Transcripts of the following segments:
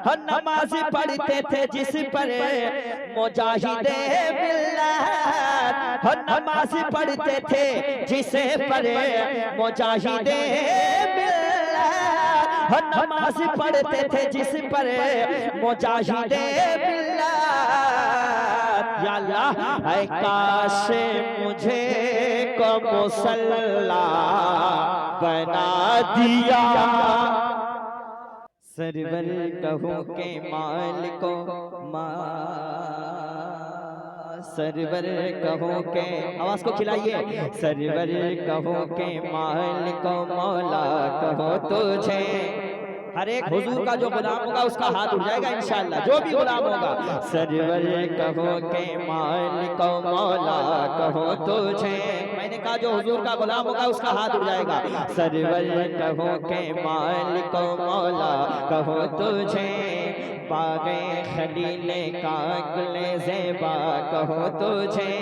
हर नमाज पढ़ते थे जिस पर मुजाहिदे मिल्लत, हर नमाज पढ़ते थे जिसे पर मुजाहिदे मिल्लत, हर नमाज पढ़ते थे जिस पर मुजाहिदे मिल्लत। या अल्लाह ऐ काश मुझे को मुसल्ला बना दिया, सरवर कहूँ के माल को सरवर कहूँ के, आवाज को खिलाइए, सरवर कहूँ के माल को मौला कहो तुझे। हर एक हुजूर का जो गुलाम होगा उसका हाथ उठ जाएगा इंशाअल्लाह, जो भी गुलाम होगा। सरवर कहो के माल को मौला कहो तुझे, मैंने कहा जो हुजूर का गुलाम होगा उसका हाथ उठ जाएगा। सरवर कहो के माल को मौला कहो तुझे, बागे खलीले का गुले ज़ेबा कहो तुझे,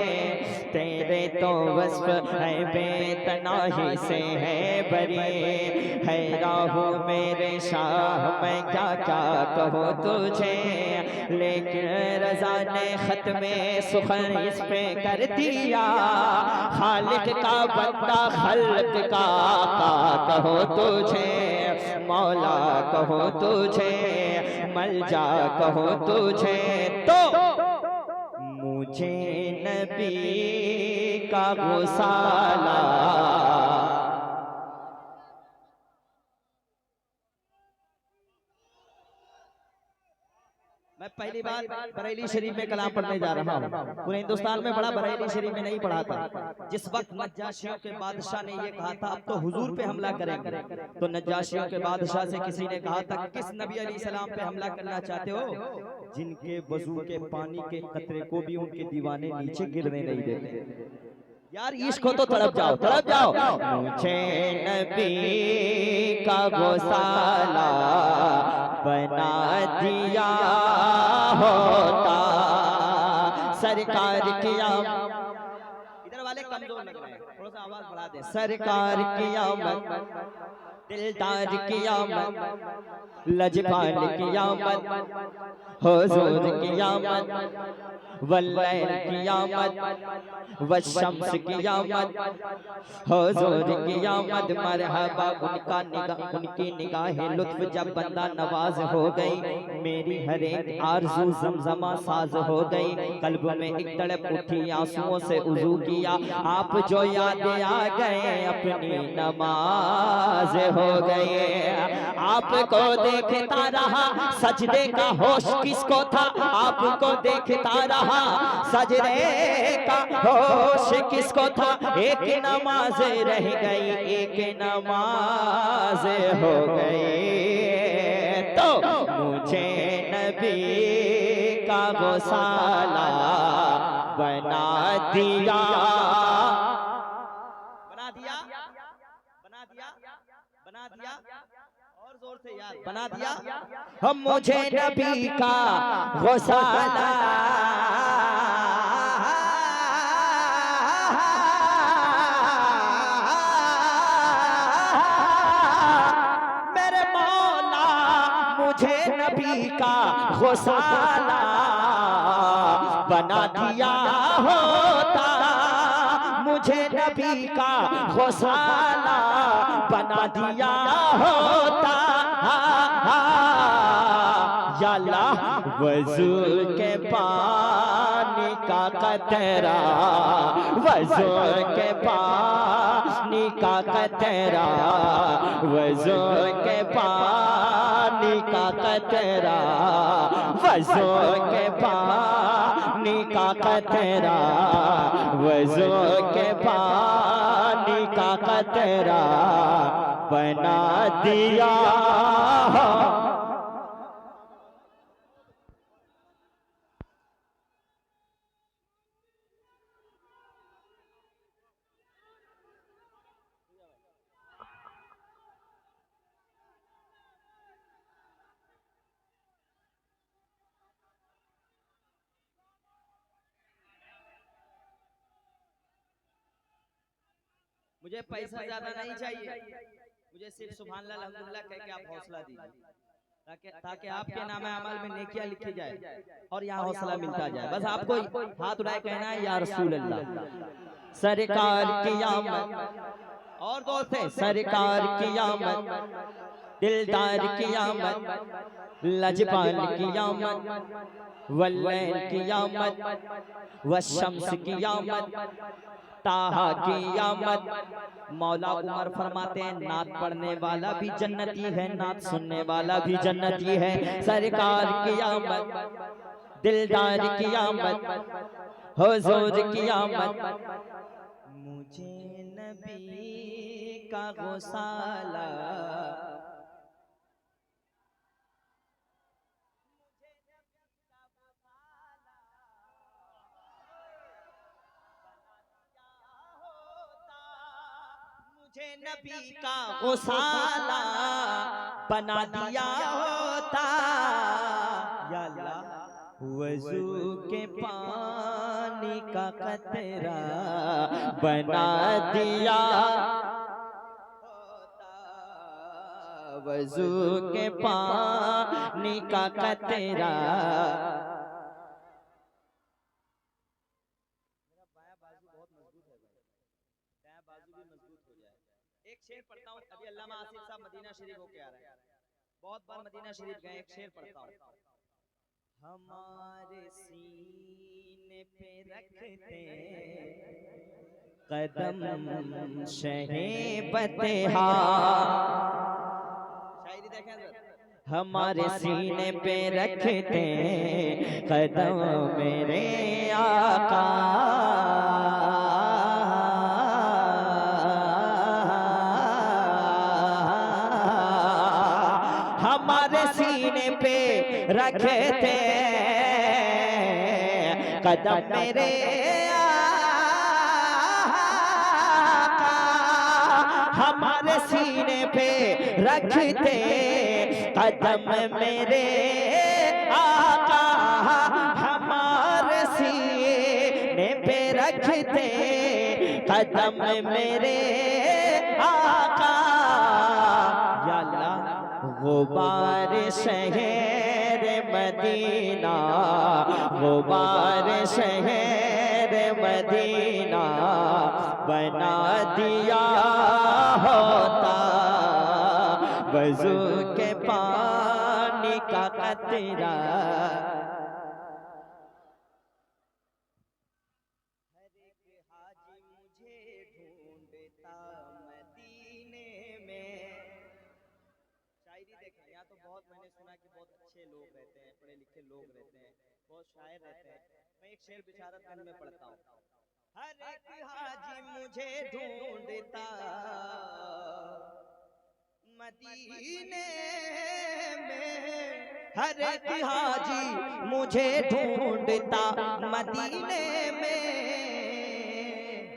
तेरे तो वस्फ है बेतनाही से है बरी, है राहू मेरे शाह मैं क्या क्या कहो तुझे। लेकिन रज़ा ने ख़त्मे सुखन इस पे कर दिया, खालिक का बंदा खल्क का कहो तुझे, मौला कहो तुझे, मलजा कहो तुझे। तो मुझे नबी का गुसाला, मैं पहली बार बरेली शरीफ में कलाम पढ़ने जा रहा हूँ। पूरे हिंदुस्तान में बड़ा बरेली शरीफ में नहीं पढ़ा था। जिस वक्त नज्जाशियों के बादशाह ने ये कहा था अब तो हुजूर पे हमला करेंगे, तो नज्जाशियों के बादशाह से किसी ने कहा था किस नबी अलैहिस्सलाम पे हमला करना चाहते हो, जिनके वजू के पानी के कतरे को भी उनके दीवाने नीचे गिरने नहीं देते। यार इश्क हो तो तड़प जाओ, तड़प जाओ। मुझे नबी का गोसाला बना दिया होता, सरकार की आमद, इधर वाले कमजोर लग रहे हैं, थोड़ा सा आवाज बढ़ा दे। सरकार की आमद, दिलदार की आमद, लजपाल की आमद, हुजूर की आमद, वल्लैल की आमद, वशम्स की आमद, हुजूर की आमद। मरहबा उनकी निगाहे लुत्फ जब बंदा नवाज हो गई, मेरी हर एक आरज़ू ज़मज़मा साज हो गई, कल्ब में एक तड़प उठी आंसुओं से उज़ू किया, आप जो याद आ गए अपनी नमाज हो गए। आपको देखता रहा सजदे का होश किसको था, आपको देखता रहा सजदे का होश किसको था, एक नमाज रह गई एक नमाज हो गई। तो मुझे नबी का गोसाला बना दिया, बना दिया, बना दिया, बना दिया, और जोर से यार, बना दिया। हम मुझे नबी का गोसाला मेरे मौला, मुझे नबी का गोसाला बना दिया होता, मुझे नबी का गोसाला बना दिया होता। या अल्लाह वज़ू के पानी का कतरा, वज़ू के पानी का कतरा, वज़ू के पानी का कतरा, वज़ू के पानी का कतरा, वज़ू के पानी का कतरा बना दिया। मुझे पैसा ज्यादा नहीं चाहिए, मुझे सिर्फ सुभान अल्लाह अल्हम्दुलिल्लाह कह के आप हौसला दीजिए। ताकि आपके नाम अमल में नेकियां लिखी जाए और यहाँ हौसला मिलता जाए। बस आपको हाथ उठाए कहना है या रसूल अल्लाह सरकार की आमद। और दोस्त है सरकार की आमद, दिलदार की आमद, लजपाल की आमद, वल्लैल की आमद, वशम्स की आमद, ताहा की आमद। मौला उमर फरमाते हैं नात पढ़ने वाला भी जन्नती है, नात सुनने वाला भी जन्नती है। सरकार की आमद, दिलदार की आमद, हुजूर की आमद। मुझे नबी का गौसाला, मुझे नबी का गौसाला बना दिया होता। या अल्लाह वजू के पानी का कतरा बना दिया होता, वजू के पानी का कतरा। एक शेर पढ़ता हूँ, अभी अल्लामा आसिफ साहब मदीना शरीफ होके आ रहे हैं, बहुत बार मदीना शरीफ गए। एक शेर पढ़ता हूँ। हमारे सीने पे रखते कदम शहे बतेहा, शायरी देखें जरा। हमारे सीने पे रखते कदम मेरे आका, हमारे सीने पे रखे थे कदम मेरे आका, हमारे सीने पे रखते कदम मेरे आका, हमारे सीने पे रखते कदम मेरे आका। या अल्लाह गुबार शहर मदीना, गुबार शहर मदीना बना दिया होता, वजू के पानी का कतरा। लोग रहते हैं, पढ़े लिखे लोग रहते हैं, बहुत शायर रहते हैं। मैं एक शेर बिशारतगंज में पढ़ता हूँ। हर एक हाजी मुझे ढूंढता मदीने में, हर एक हाजी मुझे ढूंढता मदीने में,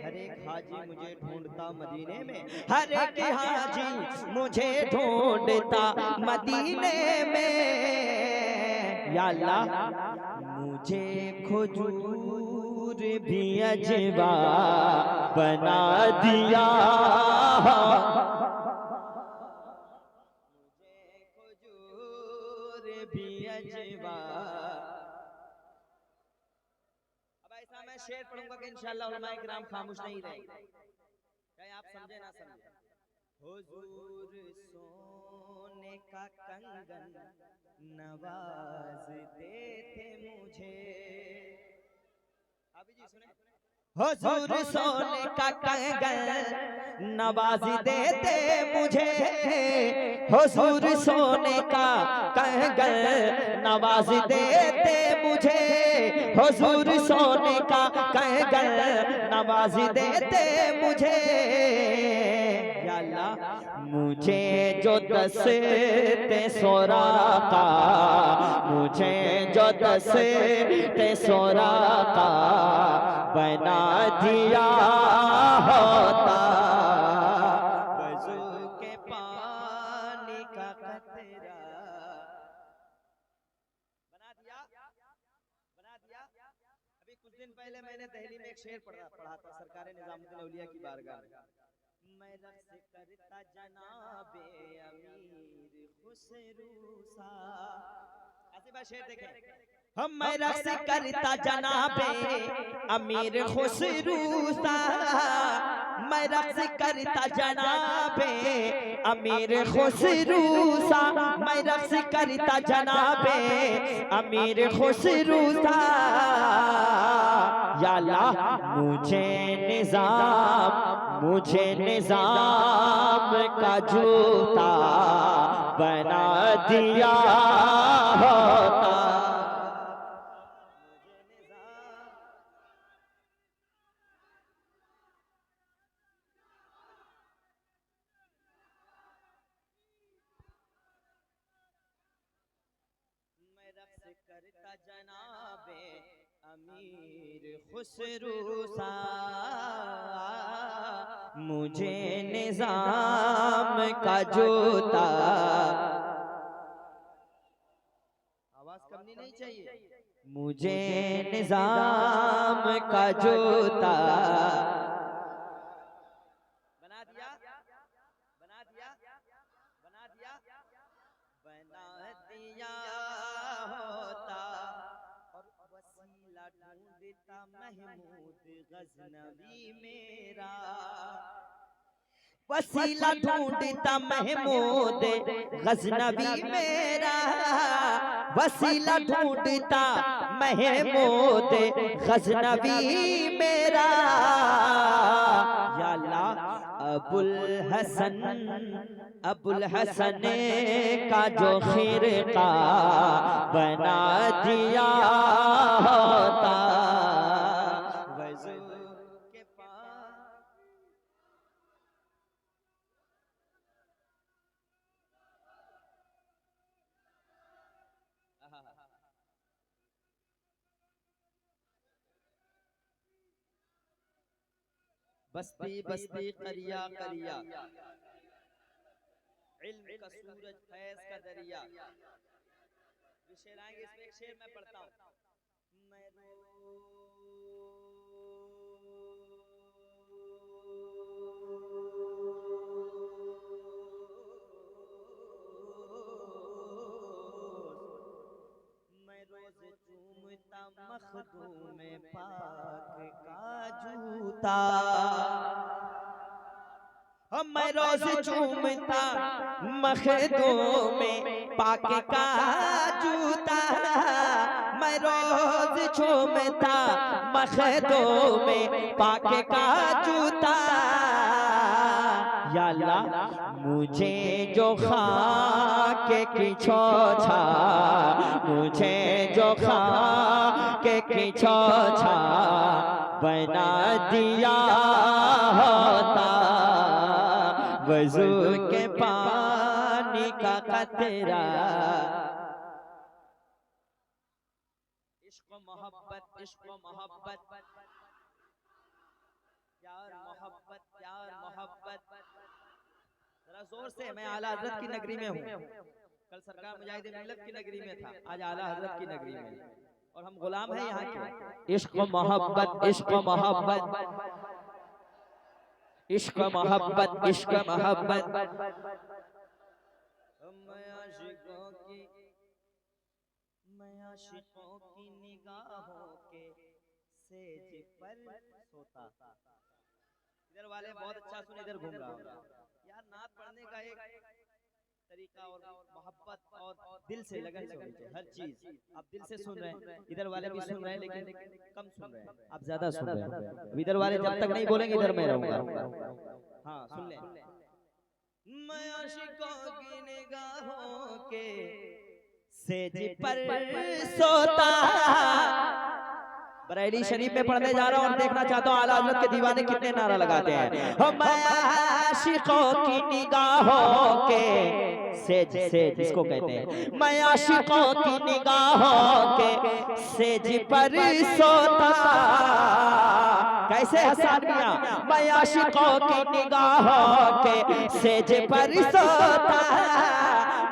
हर एक हाजी मुझे ढूंढता मदीने में, हर एक हाजी मुझे ढूंढता मदीने में। या अल्लाह मुझे खुजूर भी अजवा बना दिया, मुझे खुजूर भी अजवा। अब ऐसा मैं शेर पढ़ूंगा कि इंशाअल्लाह उलमाए किराम खामोश नहीं रहेंगे, चाहे आप समझे ना समझे। हुजूर सोने का कंगन नवाजते थे मुझे, अभी जी सुने। हुजूर सोने का कंगन नवाज देते मुझे, हुजूर सोने का कंगन नवाज देते मुझे, हुजूर सोने का कंगन नवाज देते मुझे। या अल्लाह मुझे जो दस्ते सोरा का, मुझे जो दस्ते सोरा का बना दिया होता, वजू के पानी का कतरा बना दिया, बना दिया। अभी कुछ दिन पहले मैंने दिल्ली में एक शेर पढ़ा था सरकार निजामुद्दीन औलिया की बारगाह में। मैं रक्स करता जनाबे अमीर शेर देखें, हम मैं रक्स करता जनाबे अमीर खुसरू सा, मैं रक्स करता जनाबे अमीर खुसरू सा, मैं रक्स करता जनाबे अमीर खुसरू सा। या अल्लाह मुझे निजाम का जूता बना दिया होता। मैं रक्स करता जनाबे अमीर खुसरू सा, मुझे निजाम का जूता। आवाज कमनी नहीं चाहिए। मुझे निजाम का जूता बना दिया, बना दिया, बना दिया, बना दिया होता। और वसीला ढूंढता महमूद गजनवी मेरा, वसीला ढूंढता महमूद गजनवी मेरा, वसीला ढूंढता महमूद गजनवी मेरा। या अल्लाह अबुल हसन का जो खिरका बना दिया होता। बस्ती बस्ती करिया करिया, इल्म का सूरज फैज का दरिया। जो शेर आएंगे इसमें एक शेर मैं पढ़ता हूँ। मैं रोज चूमता मखदूम पाक का जूता, मैं रोज चूमता मखदूम पाक का जूता, मैं रोज चूमता मखदूम पाक का जूता। या अल्लाह मुझे जो खाके की छोछा, मुझे जो खाके की छोछा बना दिया होता। वज़ू के पानी का कतरा, इश्क मोहब्बत, इश्क मोहब्बत, प्यार मोहब्बत, प्यार मोहब्बत। जरा जोर से, मैं आला हजरत की नगरी में हूँ। कल सरकार मुजाहिद मिल्लत की नगरी में था, आज आला हजरत की नगरी में, और हम गुलाम हैं यहाँ के। इश्क मोहब्बत, इश्क मोहब्बत, इश्क मोहब्बत, इश्क मोहब्बत। मैं आशिकों की निगाहों के सेज पर सोता। इधर वाले बहुत अच्छा सुन, इधर घूम रहा हूँ यार। नात पढ़ने का एक तरीका और मोहब्बत और दिल से लगन से होनी चाहिए हर चीज। आप दिल से सुन रहे हैं, इधर वाले भी सुन रहे हैं, लेकिन कम सुन रहे हैं, आप ज्यादा सुन रहे हैं। इधर वाले जब तक नहीं बोलेंगे इधर मैं रहूंगा। हाँ सुन ले। मैं आशिकों की निगाहों के सेज पर सोता। बरेली शरीफ में पढ़ने जा रहा हूँ और देखना चाहता हूँ आला हज़रत के दीवाने कितने नारा लगाते हैं। मैं आशिकों की निगाहों के सेज, सेज इसको कहते हैं। मैं आशिकों की निगाहों के सेज पर सोता। कैसे हसन मियां? मैं आशिकों की निगाहों के सेज पर सोता,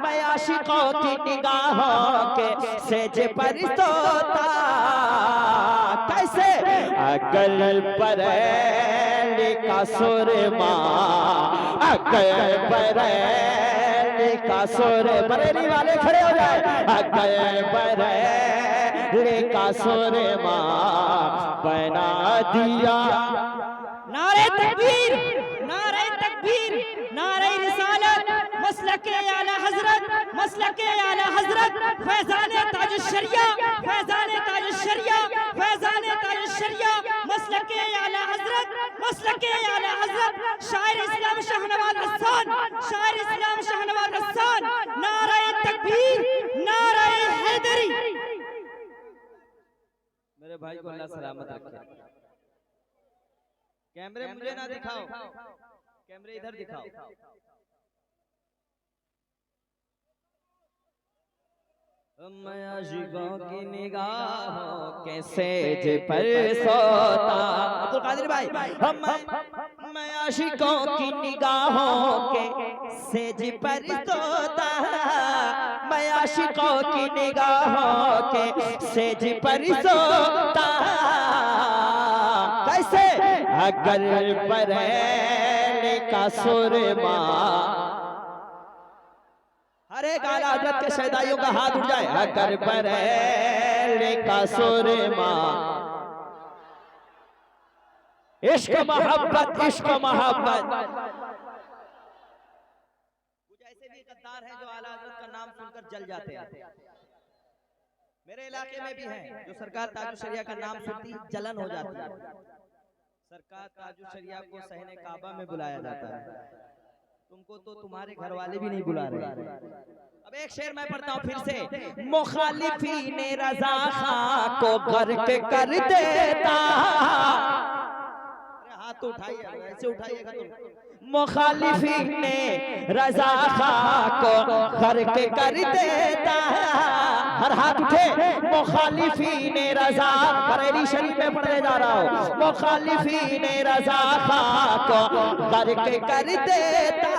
मैं आशिकों की निगाहों के सेज पर सोता। कैसे? अकल बरेली का सुरमा, अकल बरेली का सुर, बरेली वाले खड़े हो जाए, अगर बरेली का सुर माँ बना दिया। नारे तकबीर, नारे तकबीर, नारे रिसालत, मसलके आला हजरत, मसलके आला हजरत, फैजाने ताज शरिया, फैजाने ताज शरिया, फैजाने ताज शरिया, मसलके आला हजरत, मसलके आला हजरत, शायर इस्लाम शाहनवाज हसन, शायर इस्लाम शाहनवाज हसन, नारे तकबीर, नारे हैदरी। मेरे भाई को अल्लाह सलामत रखे। कैमरे मुझे ना दिखाओ, कैमरे इधर दिखाओ। मैं आशिकों की निगाहों के सेज पर सोता, अब्दुल कादिर भाई, मैं आशिकों की निगाहों के सेज पर सोता, मैं आशिकों की निगाहों के सेज पर सोता। कैसे? अगर बरेली का सुरमा, हर एक आला हजरत के शहदाइयों का हाथ उठ जाए, अगर बरेली का सुरमा, इश्क मोहब्बत, इश्क मोहब्बत। कुछ ऐसे भी गद्दार हैं जो आला हजरत का नाम सुनकर जल जाते हैं। मेरे इलाके में भी हैं जो सरकार ताजुल शरिया का नाम सुनती जलन हो जाती है। सरकार ताजुल शरिया को सहने काबा में बुलाया जाता है, तुमको तो तुम्हारे घर वाले भी नहीं बुला रहे। अब एक शेर मैं पढ़ता हूँ फिर से, मुखालिफीन रज़ा खां को गर्क कर देता, हाथ तो उठाइए, ऐसे उठाइएगा तो, मुखालिफीन रज़ा खां को गर्क कर देता, हर हाथ उठे, मुखालिफीन रज़ा, बरेली शरीफ में पढ़ने जा रहा हूँ, मुखालिफीन रज़ा खां को गर्क कर देता।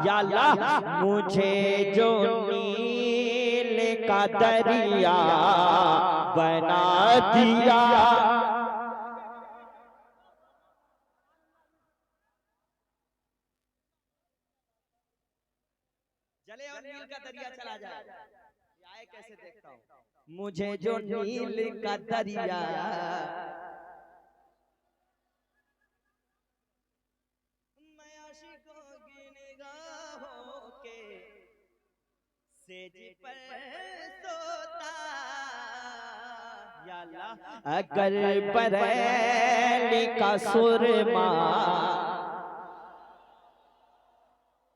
या अल्लाह मुझे जो नील का दरिया बना दिया। जले और नील का दरिया चला जाए, आए कैसे देखता हूँ, मुझे जो नील का दरिया, मैं आशिकों की निगाहों के सेज पर सोता। या अल्लाह अगर बरेली का सुरमा,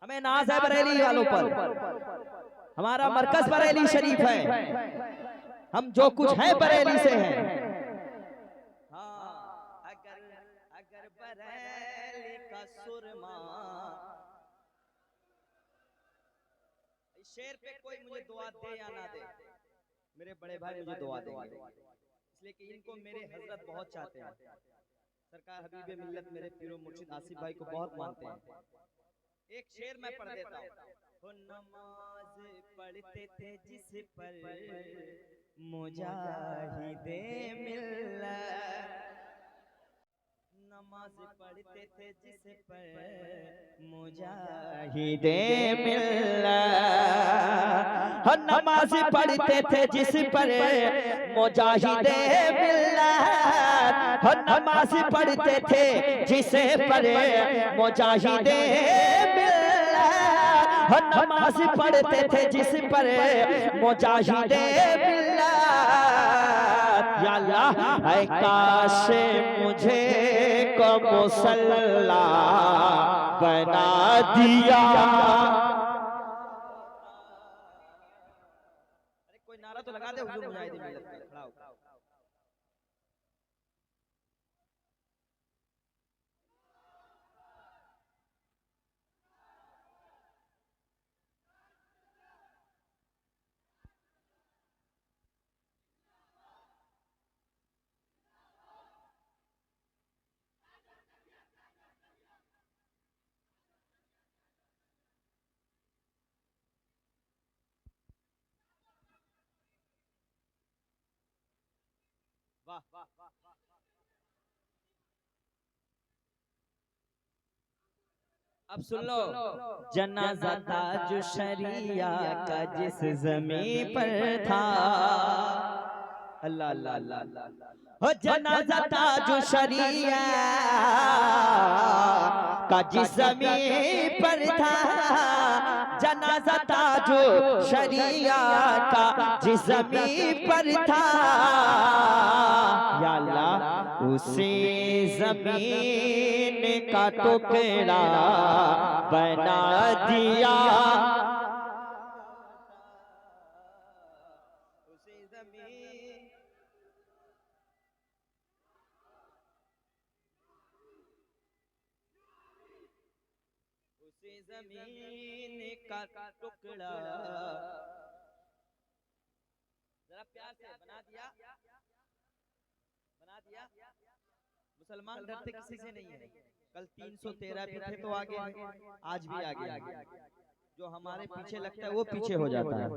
हमें नाज है बरेली वालों पर, हमारा मरकज बरेली शरीफ है, हम जो कुछ है बरेली से हैं। हाँ, अगर बरेली का सुरमा, इस शेर पे कोई मुझे दुआ दे या ना दे, मेरे बड़े भाई मुझे दुआ देंगे, इसलिए कि इनको मेरे हजरत बहुत चाहते हैं। सरकार हबीबे मिल्लत मेरे पीरो मुर्शिद आसिफ भाई को बहुत मानते हैं। एक शेर मैं पढ़ देता हूँ, नमाज पढ़ते थे जिस पर मुजाहिदे मिल्लत, नमाज पढ़ते थे जिस पर मुजाहिदे मिल्लत, नमाज पढ़ते थे जिस पर मुजाहिदे मिल्लत, नमाज पढ़ते थे जिस पर मुजाहिदे मिल्लत, नमाज पढ़ते थे जिस पर मुजाहिदे मिल्लत। या अल्लाह ऐ काश मुझे को मुसल्ला बना दिया। अरे कोई नारा तो लगा दे हुजूर मुजाहिदीन मिल्लत का, खड़ा हो। वाह वाह वाह वाह। अब सुन लो, जनाजा ताज शरिया का जिस ज़मीन पर था, अल्लाह अल्लाह अल्लाह, हो जनाजा ताज शरिया का जिस ज़मीन पर था, जनाजा ताज शरिया का जिस ज़मीन पर था, या अल्लाह उसी ज़मीन का टुकड़ा बना दिया, उसी ज़मीन, उसी ज़मीन का टुकड़ा, जरा प्यार से बना दिया, बना दिया। मुसलमान डरते किसी से नहीं है। कल 313 भी थे तो आगे, आज भी आगे। जो हमारे पीछे लगता है वो पीछे हो जाता है।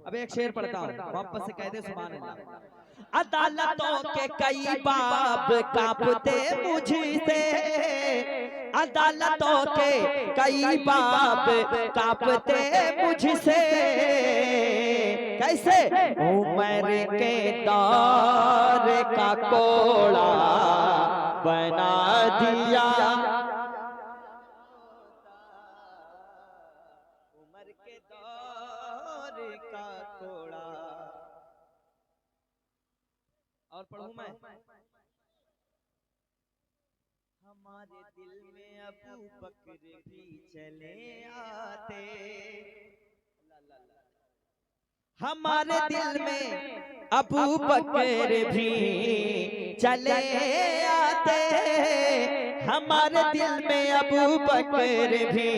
अब एक शेर पढ़ता हूँ, वापस से कह दे सुभान अल्लाह। अदालतों के कई बाब कांपते मुझसे, अदालतों के कई बाब कांपते मुझसे, कैसे उमर के दौर का कोड़ा बना दिया, उमर के दौर का कोड़ा। और पढ़ूं मैं, हमारे दिल में अबू बकर भी चले आते, हमारे दिल में अबू बकर भी चले आते, हमारे दिल में अबू बकर भी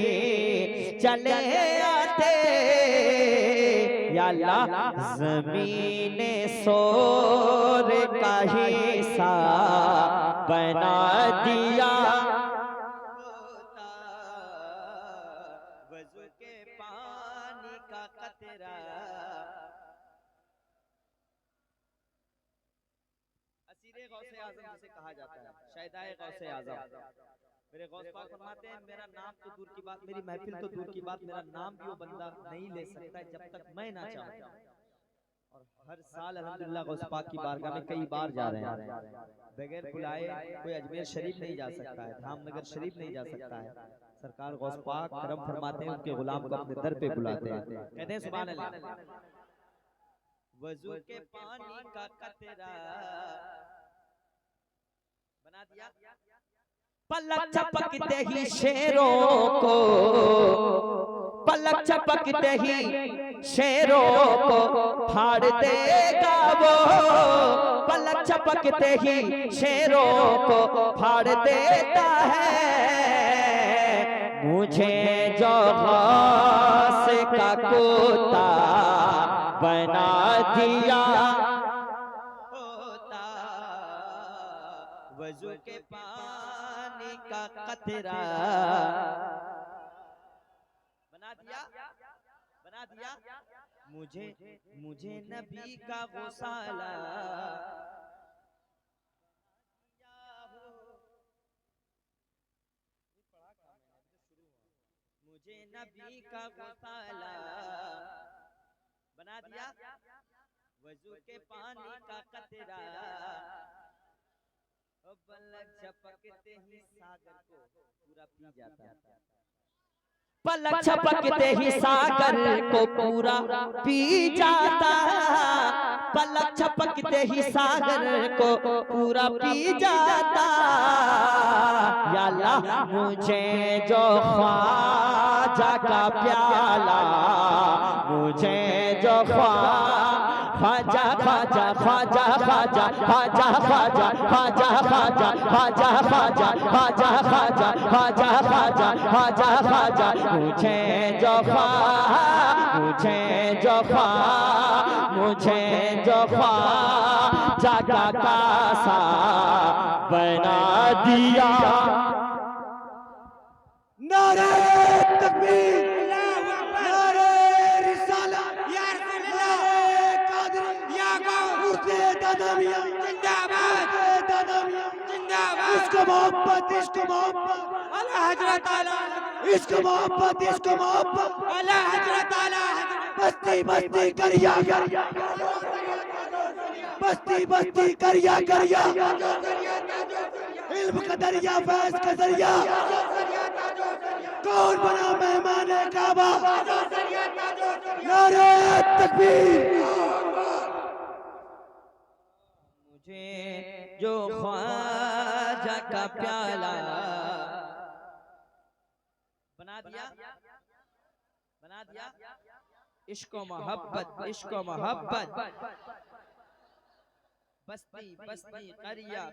चले आते, या अल्लाह ज़मीने सोर का हिस्सा बना दिया, वज़ू के पानी का कतरा। असीरे गौसे आज़म जिसे कहा जाता है, शहदाए गौसे आज़म, मेरे गौस पाक फरमाते हैं, मेरा नाम तो दूर की बात, मेरी महफिल तो दूर की बात, मेरा नाम भी वो बंदा नहीं ले सकता जब तक मैं ना चाहूं। और हर साल अल्हम्दुलिल्लाह गौस पाक की बारगाह में कई बार जा रहे हैं, बगैर बुलाए कोई अजमेर शरीफ नहीं जा सकता है, धामनगर शरीफ नहीं जा सकता है। सरकार गौस पाक करम फरमाते हैं, उनके गुलाम को अपने दर पे बुलाते हैं, कहते हैं सुभान अल्लाह। वज़ू के पानी का कतरा बना दिया, पलक झपकते ही शेरों को, पलक झपकते ही शेरों को फाड़ देगा वो, पलक झपकते ही शेरों को फाड़ देता है, मुझे जो गौस का कुत्ता बना दिया, वज़ू के पानी का कतरा बना दिया, बना दिया, मुझे नबी का गौसाला, मुझे नबी का गौसाला बना दिया, वज़ू के पानी का कतरा, पलक झपकते ही सागर को पूरा पी जाता है, पलक झपकते ही सागर को पूरा पी जाता, पलक झपकते ही सागर को पूरा पी जाता, या अल्लाह मुझे जो ख्वाजा का प्याला, मुझे जो ख्वाजा ख्वाजा ख्वाजा ख्वाजा ख्वाजा ख्वाजा ख्वाजा ख्वाजा ख्वाजा ख्वाजा ख्वाजा ख्वाजा ख्वाजा ख्वाजा ख्वाजा ख्वाजा, मुझे जो ख्वाजा का कासा बना दिया, नारे तकबीर, नारे रिसालत, या कादरी, या मुर्शिद दादामिया जिंदाबाद, दादामिया जिंदाबाद, इसको मोहब्बत, इसको मोहब्बत। आला हजरत आला इश्क मोहब्बत आला हजरत आला बस्ती बस्ती करिया बस्ती बस्ती करिया इल्म का दरिया फैज का दरिया कौन बना मेहमान काबा नारे तकबीर मुझे जो ख्वाजा का प्याला बना दिया इश्क मोहब्बत बस्ती बस्ती करिया